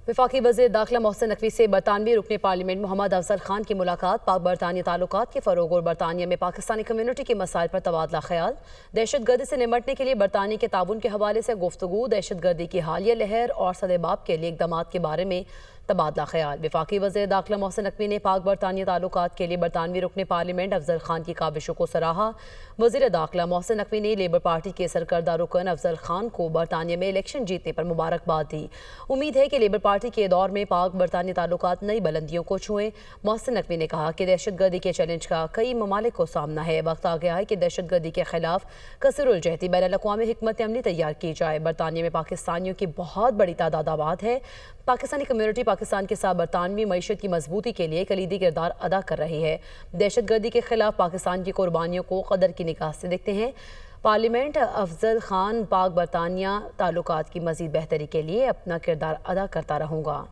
वफाकी वज़ीर दाखिला मोहसिन नकवी से बरतानवी रुकन पार्लियामेंट मोहम्मद अफजल खान की मुलाकात। पाक बरतानिया ताल्लुकात के फ़रोग़ और बरतानिया में पाकिस्तानी कम्यूनिटी के मसाइल पर तबादला ख्याल। दहशतगर्दी से निमटने के लिए बरतानिया के ताउन के हवाले से गुफ्तगू। दहशतगर्दी की हालिया लहर और सदेबाब के लिए इक़दामात के बारे में तबादला ख्याल। वफाकी वज़ीर दाखिला मोहसिन नकवी ने पाक बरतानिया ताल्लुकात के लिए बरतानवी रुकन पार्लियामेंट अफजल खान की काविशों को सराहा। वज़ीर दाखिला मोहसिन नकवी ने लेबर पार्टी के सरकर्दा रुकन अफजल खान को बरतानिया में इलेक्शन जीतने पर मुबारकबाद दी। उम्मीद है कि लेबर पार्टी के दौर में पाक बरतानिया ताल्लुकात नई बुलंदियों को छुएं। मोहसिन नकवी ने कहा कि दहशतगर्दी के चैलेंज का कई ममालिक को सामना है। वक्त आ गया है कि दहशतगर्दी के खिलाफ कसरुलजहती बैनुल-अक़वामी हिकमत अमली तैयार की जाए। बरतानिया में पाकिस्तानियों की बहुत बड़ी तादाद आबाद है। पाकिस्तानी कम्यूनिटी पाकिस्तान के साथ बरतानवी मईशत की मजबूती के लिए कलीदी किरदार अदा कर रही है। दहशतगर्दी के खिलाफ पाकिस्तान की कुर्बानियों को कदर की निगाह से देखते हैं। पार्लियामेंट अफजल खान पाक बरतानिया ताल्लुकात की मज़ीद बेहतरी के लिए अपना किरदार अदा करता रहूँगा।